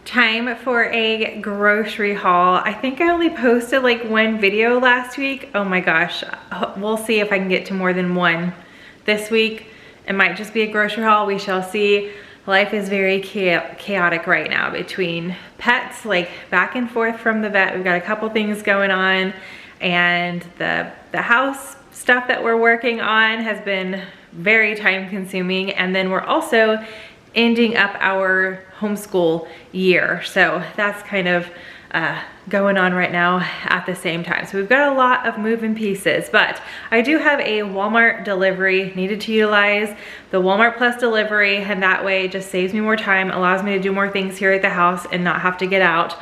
Time for a grocery haul. I think I only posted like one video last week. Oh my gosh, we'll see if I can get to more than one this week. It might just be a grocery haul, we shall see. Life is very chaotic right now between pets, like back and forth from the vet. We've got a couple things going on, and the house stuff that we're working on has been very time consuming. And then we're also ending up our homeschool year. So that's kind of going on right now at the same time. So we've got a lot of moving pieces, but I do have a Walmart delivery, needed to utilize the Walmart Plus delivery, and that way it just saves me more time, allows me to do more things here at the house and not have to get out.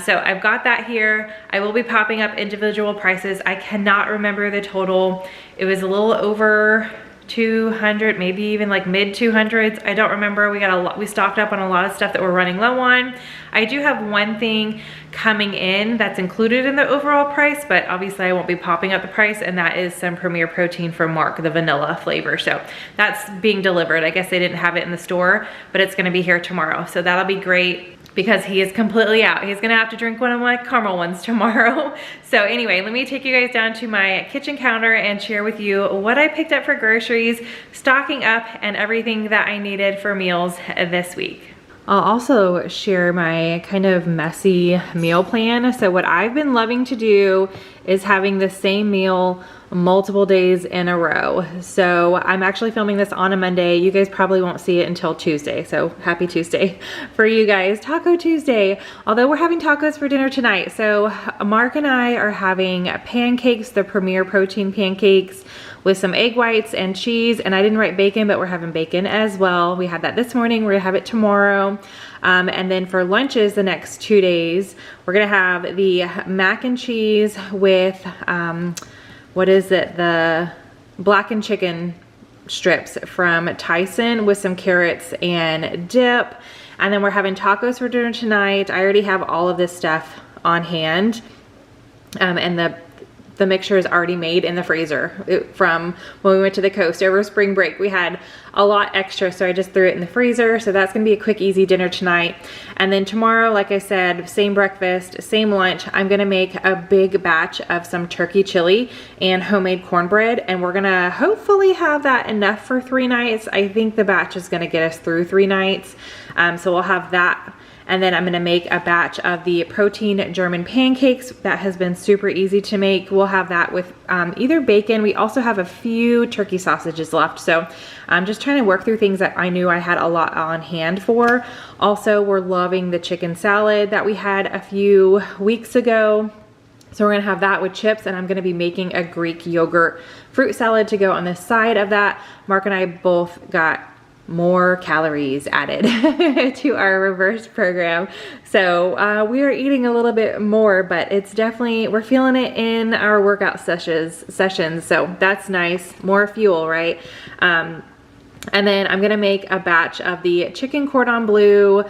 So I've got that here. I will be popping up individual prices. I cannot remember the total. It was a little over 200, maybe even like mid 200s. I don't remember. We got a lot, we stocked up on a lot of stuff that we're running low on. I do have one thing coming in that's included in the overall price, but obviously I won't be popping up the price, and that is some Premier Protein from Mark, the vanilla flavor. So that's being delivered. I guess they didn't have it in the store, but it's gonna be here tomorrow. So that'll be great, because he is completely out. He's gonna have to drink one of my caramel ones tomorrow. So anyway, let me take you guys down to my kitchen counter and share with you what I picked up for groceries, stocking up, and everything that I needed for meals this week. I'll also share my kind of messy meal plan. So what I've been loving to do is having the same meal multiple days in a row. So I'm actually filming this on a Monday. You guys probably won't see it until Tuesday. So happy Tuesday for you guys. Taco Tuesday. Although we're having tacos for dinner tonight. So Mark and I are having pancakes, the Premier Protein pancakes with some egg whites and cheese. And I didn't write bacon, but we're having bacon as well. We had that this morning. We're gonna have it tomorrow. And then for lunches the next 2 days, we're gonna have the mac and cheese with, what is it? The blackened chicken strips from Tyson with some carrots and dip. And then we're having tacos for dinner tonight. I already have all of this stuff on hand. And the mixture is already made in the freezer from when we went to the coast over spring break. We had a lot extra, so I just threw it in the freezer. So that's gonna be a quick, easy dinner tonight. And then tomorrow, like I said, same breakfast, same lunch. I'm gonna make a big batch of some turkey chili and homemade cornbread, and we're gonna hopefully have that enough for 3 nights. I think the batch is gonna get us through 3 nights. So we'll have that. And then I'm gonna make a batch of the protein German pancakes. That has been super easy to make. We'll have that with either bacon. We also have a few turkey sausages left. So I'm just trying to work through things that I knew I had a lot on hand for. Also, we're loving the chicken salad that we had a few weeks ago. So we're gonna have that with chips, and I'm gonna be making a Greek yogurt fruit salad to go on the side of that. Mark and I both got more calories added to our reverse program. So we are eating a little bit more, but it's definitely, we're feeling it in our workout sessions. So that's nice, more fuel, right? And then I'm gonna make a batch of the chicken cordon bleu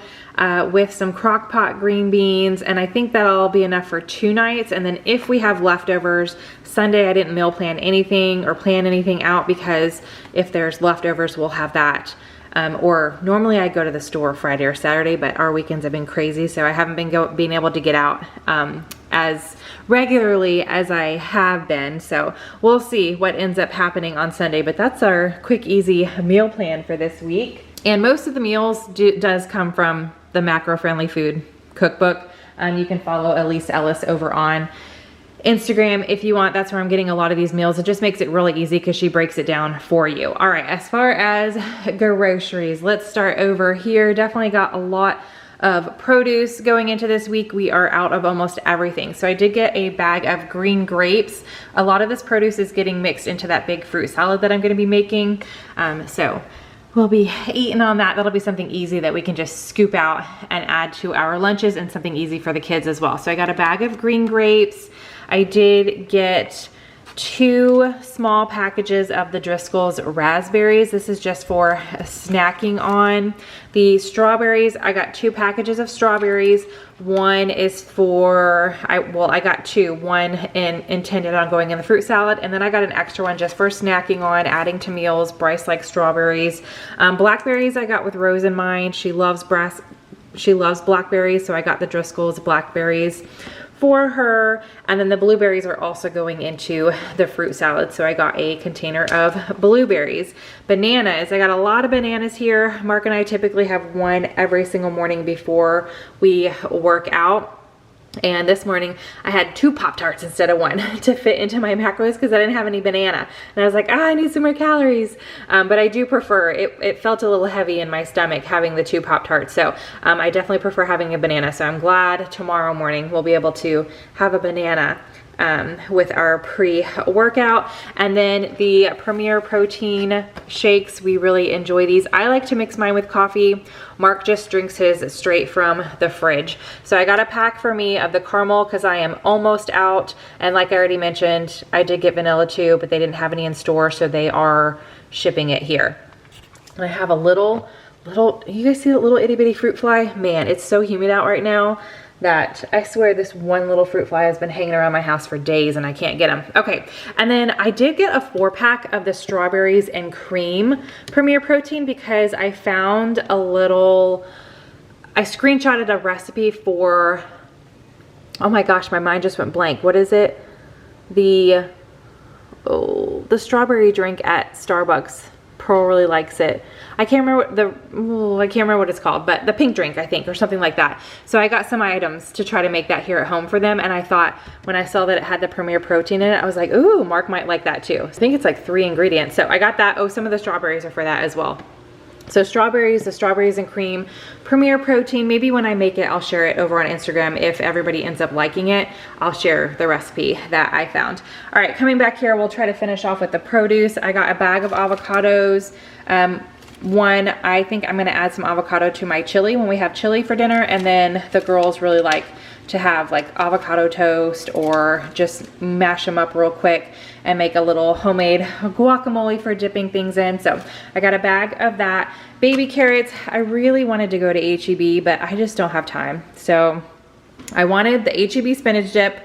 with some crock pot green beans, and I think that'll be enough for 2 nights. And then if we have leftovers, Sunday I didn't meal plan anything or plan anything out, because if there's leftovers, we'll have that. Or normally I go to the store Friday or Saturday, but our weekends have been crazy, so I haven't been being able to get out as regularly as I have been. So we'll see what ends up happening on Sunday, but that's our quick, easy meal plan for this week. And most of the meals does come from the Macro Friendly Food Cookbook. You can follow Elise Ellis over on Instagram if you want. That's where I'm getting a lot of these meals. It just makes it really easy because she breaks it down for you. All right, as far as groceries, let's start over here. Definitely got a lot of produce going into this week. We are out of almost everything. So I did get a bag of green grapes. A lot of this produce is getting mixed into that big fruit salad that I'm gonna be making. So we'll be eating on that. That'll be something easy that we can just scoop out and add to our lunches, and something easy for the kids as well. So I got a bag of green grapes. I did get 2 small packages of the Driscoll's raspberries. This is just for snacking on. The strawberries, I got 2 packages of strawberries. One is for, I got 2. One intended on going in the fruit salad, and then I got an extra one just for snacking on, adding to meals. Bryce likes strawberries. Blackberries I got with Rose in mind. She loves she loves blackberries, so I got the Driscoll's blackberries for her. And then the blueberries are also going into the fruit salad, so I got a container of blueberries. Bananas, I got a lot of bananas here. Mark and I typically have one every single morning before we work out. And this morning I had 2 Pop-Tarts instead of 1 to fit into my macros because I didn't have any banana. And I was like, I need some more calories. But I do prefer, it felt a little heavy in my stomach having the 2 Pop-Tarts. So I definitely prefer having a banana. So I'm glad tomorrow morning we'll be able to have a banana with our pre-workout. And then the Premier Protein shakes, we really enjoy these. I like to mix mine with coffee. Mark just drinks his straight from the fridge. So I got a pack for me of the caramel because I am almost out. And like I already mentioned, I did get vanilla too, but they didn't have any in store, so they are shipping it here. And I have a little, you guys see that little itty bitty fruit fly? Man, it's so humid out right now that I swear this one little fruit fly has been hanging around my house for days and I can't get them. Okay, and then I did get a 4-pack of the strawberries and cream Premier Protein because I found I screenshotted a recipe for, oh my gosh, my mind just went blank. What is it? The strawberry drink at Starbucks. Pearl really likes it. I can't remember what it's called, but the pink drink, I think, or something like that. So I got some items to try to make that here at home for them. And I thought when I saw that it had the Premier Protein in it, I was like, ooh, Mark might like that too. I think it's like 3 ingredients. So I got that. Oh, some of the strawberries are for that as well. So strawberries, the strawberries and cream, Premier Protein. Maybe when I make it, I'll share it over on Instagram. If everybody ends up liking it, I'll share the recipe that I found. All right, coming back here, we'll try to finish off with the produce. I got a bag of avocados. One, I think I'm gonna add some avocado to my chili when we have chili for dinner. And then the girls really like to have like avocado toast or just mash them up real quick and make a little homemade guacamole for dipping things in. So I got a bag of that. Baby carrots, I really wanted to go to H-E-B, but I just don't have time. So I wanted the H-E-B spinach dip.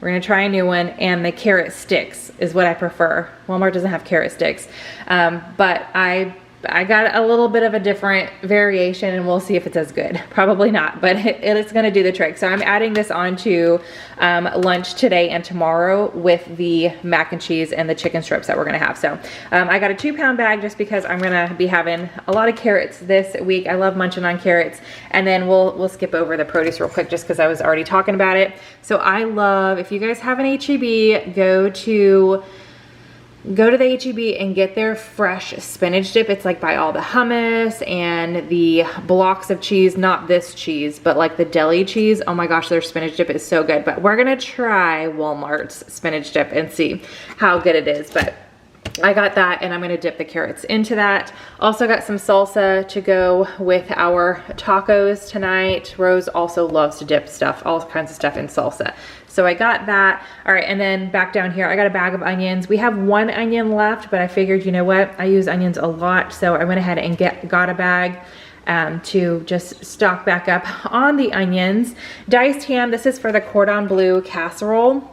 We're gonna try a new one, and the carrot sticks is what I prefer. Walmart doesn't have carrot sticks, but I got a little bit of a different variation, and we'll see if it's as good. Probably not, but it's gonna do the trick. So I'm adding this onto lunch today and tomorrow with the mac and cheese and the chicken strips that we're gonna have. So I got a 2-pound bag just because I'm gonna be having a lot of carrots this week. I love munching on carrots. And then we'll skip over the produce real quick just because I was already talking about it. So I love, if you guys have an H-E-B, go to the H-E-B and get their fresh spinach dip. It's like by all the hummus and the blocks of cheese, not this cheese, but like the deli cheese. Oh my gosh, their spinach dip is so good. But we're gonna try Walmart's spinach dip and see how good it is. But I got that, and I'm gonna dip the carrots into that. Also got some salsa to go with our tacos tonight. Rose also loves to dip stuff, all kinds of stuff in salsa. So I got that. All right, and then back down here, I got a bag of onions. We have 1 onion left, but I figured, you know what? I use onions a lot, so I went ahead and got a bag to just stock back up on the onions. Diced ham, this is for the cordon bleu casserole.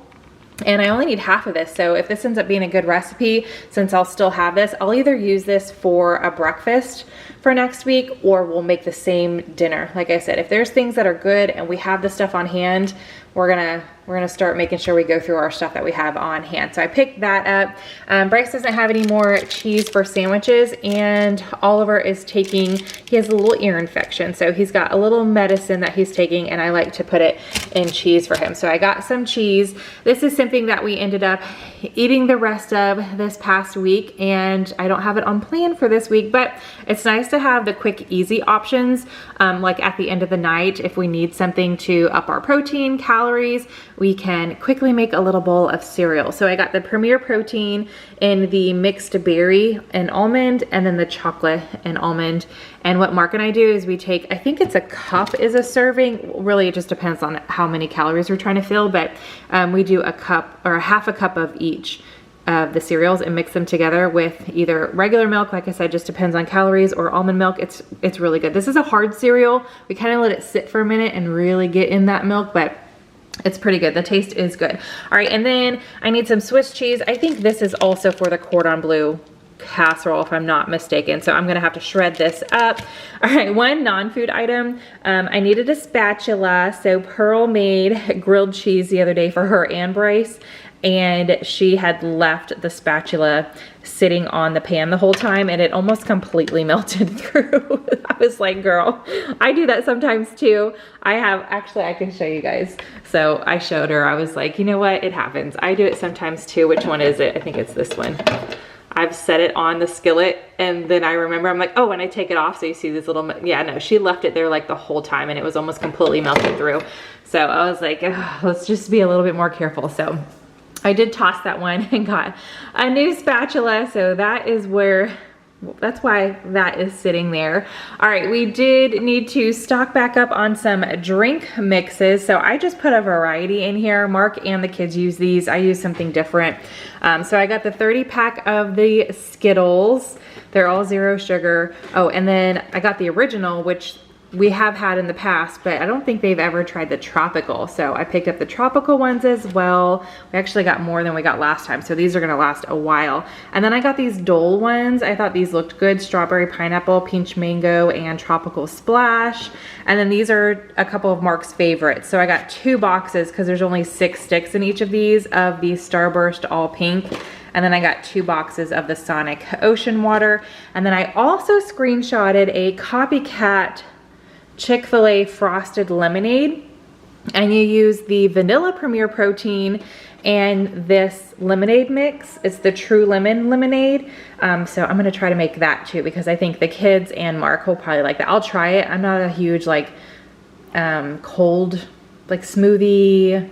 And I only need half of this, so if this ends up being a good recipe, since I'll still have this, I'll either use this for a breakfast for next week, or we'll make the same dinner. Like I said, if there's things that are good and we have the stuff on hand, we're gonna start making sure we go through our stuff that we have on hand. So I picked that up. Bryce doesn't have any more cheese for sandwiches, and Oliver is taking, he has a little ear infection, so he's got a little medicine that he's taking, and I like to put it in cheese for him. So I got some cheese. This is something that we ended up eating the rest of this past week, and I don't have it on plan for this week, but it's nice to have the quick, easy options, like at the end of the night, if we need something to up our protein, calories, we can quickly make a little bowl of cereal. So I got the Premier Protein in the mixed berry and almond, and then the chocolate and almond. And what Mark and I do is we take, I think it's a cup is a serving. Really, it just depends on how many calories we're trying to fill, but we do a cup or half a cup of each of the cereals and mix them together with either regular milk, like I said, just depends on calories, or almond milk. It's really good. This is a hard cereal. We kind of let it sit for a minute and really get in that milk, but it's pretty good. The taste is good. All right, and then I need some Swiss cheese. I think this is also for the cordon bleu casserole if I'm not mistaken. So I'm gonna have to shred this up. All right, one non-food item. I needed a spatula. So Pearl made grilled cheese the other day for her and Bryce, and she had left the spatula sitting on the pan the whole time and it almost completely melted through. I was like, girl, I do that sometimes too. Actually I can show you guys. So I showed her, I was like, you know what, it happens. I do it sometimes too. Which one is it? I think it's this one. I've set it on the skillet and then I remember, I'm like, oh, and I take it off so you see this little, yeah, no, she left it there like the whole time and it was almost completely melted through. So I was like, let's just be a little bit more careful. So I did toss that one and got a new spatula. So that is where, that's why that is sitting there. All right, we did need to stock back up on some drink mixes. So I just put a variety in here. Mark and the kids use these. I use something different. So I got the 30 pack of the Skittles. They're all 0 sugar. Oh, and then I got the original, which we have had in the past, but I don't think they've ever tried the tropical. So I picked up the tropical ones as well. We actually got more than we got last time. So these are gonna last a while. And then I got these Dole ones. I thought these looked good. Strawberry, pineapple, peach mango, and tropical splash. And then these are a couple of Mark's favorites. So I got 2 boxes because there's only 6 sticks in each of these of the Starburst all pink. And then I got 2 boxes of the Sonic Ocean Water. And then I also screenshotted a copycat Chick-fil-A frosted lemonade, and you use the vanilla Premier Protein and this lemonade mix. It's the True Lemon lemonade. So I'm gonna try to make that too because I think the kids and Mark will probably like that. I'll try it. I'm not a huge like cold like smoothie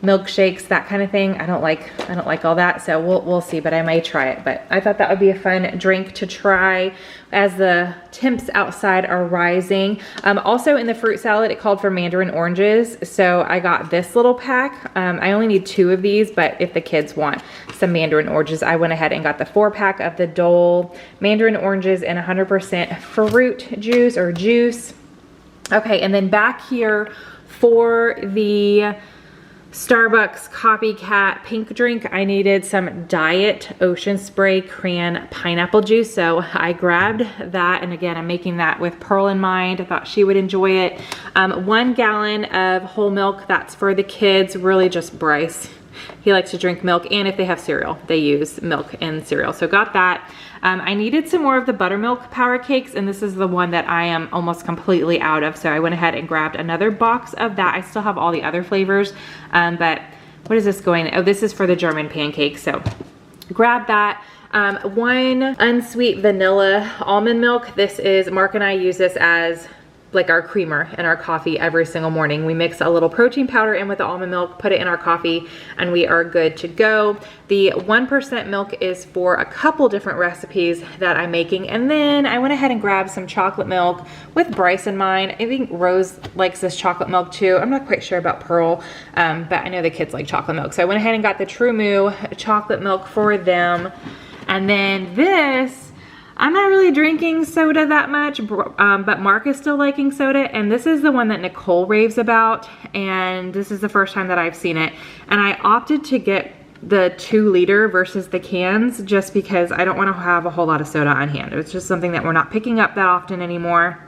milkshakes, that kind of thing. I don't like all that, so we'll see, but I might try it. But I thought that would be a fun drink to try as the temps outside are rising. Also in the fruit salad, it called for mandarin oranges, so I got this little pack. I only need 2 of these, but if the kids want some mandarin oranges, I went ahead and got the 4 pack of the Dole mandarin oranges and 100% fruit juice or juice. Okay, and then back here for the Starbucks copycat pink drink, I needed some Diet Ocean Spray Cran pineapple juice, so I grabbed that. And again, I'm making that with Pearl in mind. I thought she would enjoy it. 1 gallon of whole milk, that's for the kids, really just Bryce. He likes to drink milk, and if they have cereal, they use milk in cereal. So got that. I needed some more of the buttermilk power cakes, and this is the one that I am almost completely out of. So I went ahead and grabbed another box of that. I still have all the other flavors, but what is this going? Oh, this is for the German pancakes. So grab that. 1 unsweet vanilla almond milk. This is, Mark and I use this as like our creamer in our coffee every single morning. We mix a little protein powder in with the almond milk, put it in our coffee, and we are good to go. The 1% milk is for a couple different recipes that I'm making. And then I went ahead and grabbed some chocolate milk with Bryce in mind. I think Rose likes this chocolate milk too. I'm not quite sure about Pearl, but I know the kids like chocolate milk. So I went ahead and got the True Moo chocolate milk for them. And then this, I'm not really drinking soda that much, but Mark is still liking soda, and this is the one that Nicole raves about, and this is the first time that I've seen it. And I opted to get the 2-liter versus the cans just because I don't want to have a whole lot of soda on hand. It's just something that we're not picking up that often anymore.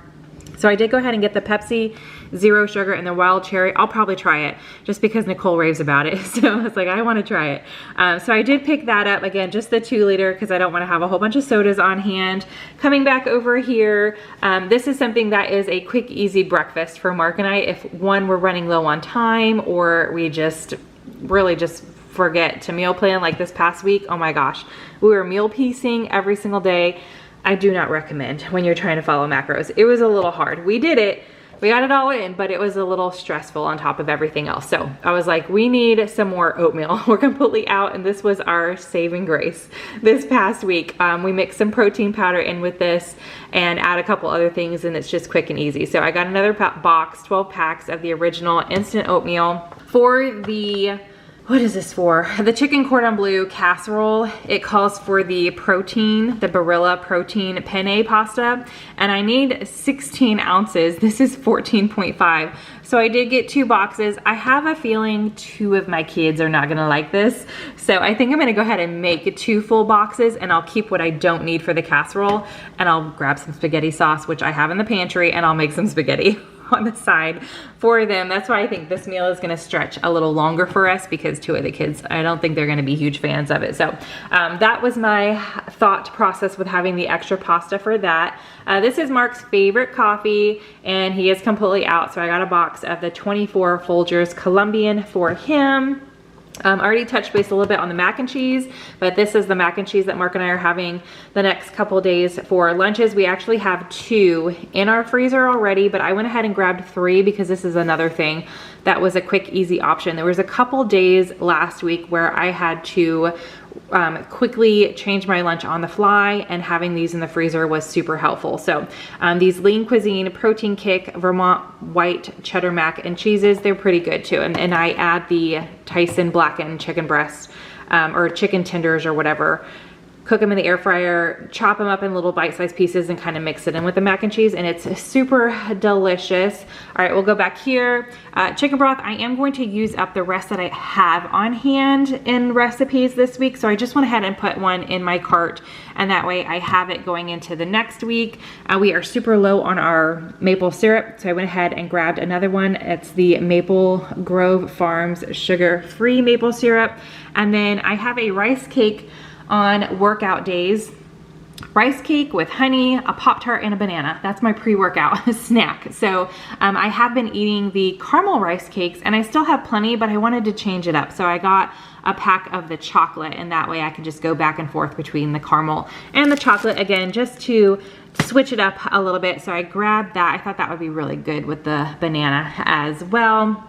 So I did go ahead and get the Pepsi 0 sugar and the wild cherry. I'll probably try it just because Nicole raves about it. So I was like, I want to try it. So I did pick that up. Again, just the 2-liter because I don't want to have a whole bunch of sodas on hand. Coming back over here, this is something that is a quick, easy breakfast for Mark and I. If one, we're running low on time, or we just really just forget to meal plan like this past week. Oh my gosh, we were meal piecing every single day. I do not recommend when you're trying to follow macros. It was a little hard. We did it. We got it all in, but it was a little stressful on top of everything else. So I was like, we need some more oatmeal. We're completely out, and this was our saving grace this past week. We mixed some protein powder in with this and add a couple other things, and it's just quick and easy. So I got another box, 12 packs of the original instant oatmeal. For the what is this for? The chicken cordon bleu casserole. It calls for the protein, the Barilla protein penne pasta, and I need 16 ounces. This is 14.5. So I did get 2 boxes. I have a feeling 2 of my kids are not gonna like this. So I think I'm gonna go ahead and make 2 full boxes, and I'll keep what I don't need for the casserole, and I'll grab some spaghetti sauce, which I have in the pantry, and I'll make some spaghetti on the side for them. That's why I think this meal is gonna stretch a little longer for us, because 2 of the kids, I don't think they're gonna be huge fans of it. So that was my thought process with having the extra pasta for that. This is Mark's favorite coffee, and he is completely out. So I got a box of the 24 Folgers Colombian for him. I already touched base a little bit on the mac and cheese, but this is the mac and cheese that Mark and I are having the next couple days for lunches. We actually have 2 in our freezer already, but I went ahead and grabbed 3 because this is another thing that was a quick, easy option. There was a couple days last week where I had to quickly change my lunch on the fly, and having these in the freezer was super helpful. So these Lean Cuisine Protein Kick Vermont White Cheddar Mac and Cheeses, they're pretty good too. And I add the Tyson blackened chicken breast or chicken tenders or whatever, cook them in the air fryer, chop them up in little bite-sized pieces, and kind of mix it in with the mac and cheese, and it's super delicious. All right, we'll go back here. Chicken broth, I am going to use up the rest that I have on hand in recipes this week, so I just went ahead and put one in my cart, and that way I have it going into the next week. We are super low on our maple syrup, so I went ahead and grabbed another one. It's the Maple Grove Farms sugar-free maple syrup, and then I have a rice cake on workout days. Rice cake with honey, a Pop-Tart, and a banana. That's my pre-workout snack. So I have been eating the caramel rice cakes, and I still have plenty, but I wanted to change it up. So I got a pack of the chocolate, and that way I can just go back and forth between the caramel and the chocolate again, just to switch it up a little bit. So I grabbed that. I thought that would be really good with the banana as well.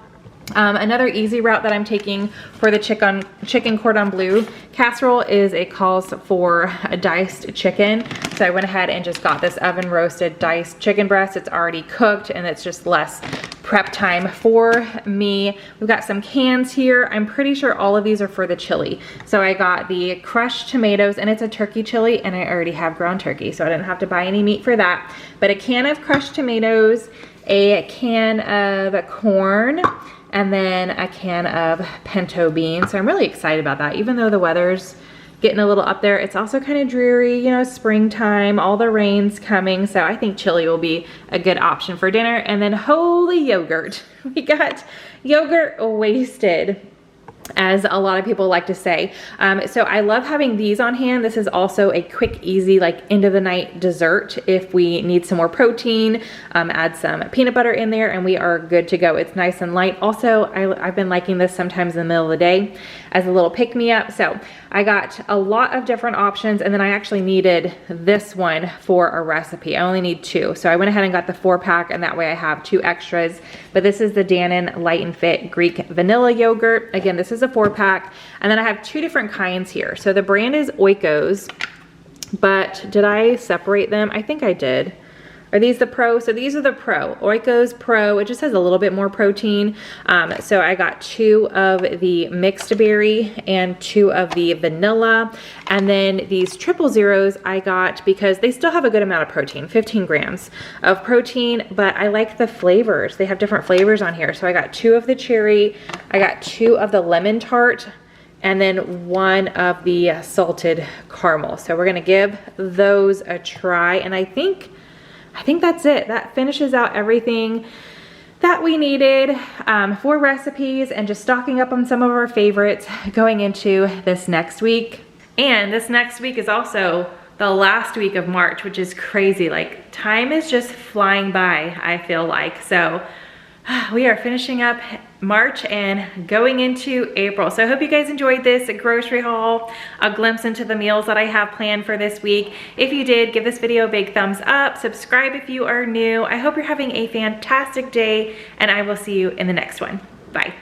Another easy route that I'm taking for the chicken cordon bleu casserole is it calls for a diced chicken. So I went ahead and just got this oven roasted diced chicken breast. It's already cooked, and it's just less prep time for me. We've got some cans here. I'm pretty sure all of these are for the chili. So I got the crushed tomatoes, and it's a turkey chili, and I already have ground turkey, so I didn't have to buy any meat for that. But a can of crushed tomatoes, a can of corn, and then a can of pinto beans. So I'm really excited about that. Even though the weather's getting a little up there, it's also kind of dreary, you know, springtime, all the rain's coming. So I think chili will be a good option for dinner. And then holy yogurt. We got yogurt wasted, as a lot of people like to say. So I love having these on hand. This is also a quick, easy, like end of the night dessert if we need some more protein. Add some peanut butter in there, and we are good to go. It's nice and light. Also, I've been liking this sometimes in the middle of the day as a little pick-me-up. So I got a lot of different options, and then I actually needed this one for a recipe. I only need 2. So I went ahead and got the 4-pack, and that way I have 2 extras. But this is the Dannon Light and Fit Greek Vanilla Yogurt. Again, this is a 4-pack. And then I have 2 different kinds here. So the brand is Oikos, but did I separate them? I think I did. Are these the Pro? So these are the Pro, Oikos Pro. It just has a little bit more protein. So I got 2 of the mixed berry and 2 of the vanilla. And then these 000s I got because they still have a good amount of protein, 15 grams of protein, but I like the flavors. They have different flavors on here. So I got 2 of the cherry, I got 2 of the lemon tart, and then 1 of the salted caramel. So we're gonna give those a try, and I think that's it. That finishes out everything that we needed for recipes and just stocking up on some of our favorites going into this next week. And this next week is also the last week of March, which is crazy. Like, time is just flying by, I feel like. So we are finishing up March and going into April. So I hope you guys enjoyed this grocery haul, a glimpse into the meals that I have planned for this week. If you did, give this video a big thumbs up, subscribe if you are new. I hope you're having a fantastic day, and I will see you in the next one. Bye.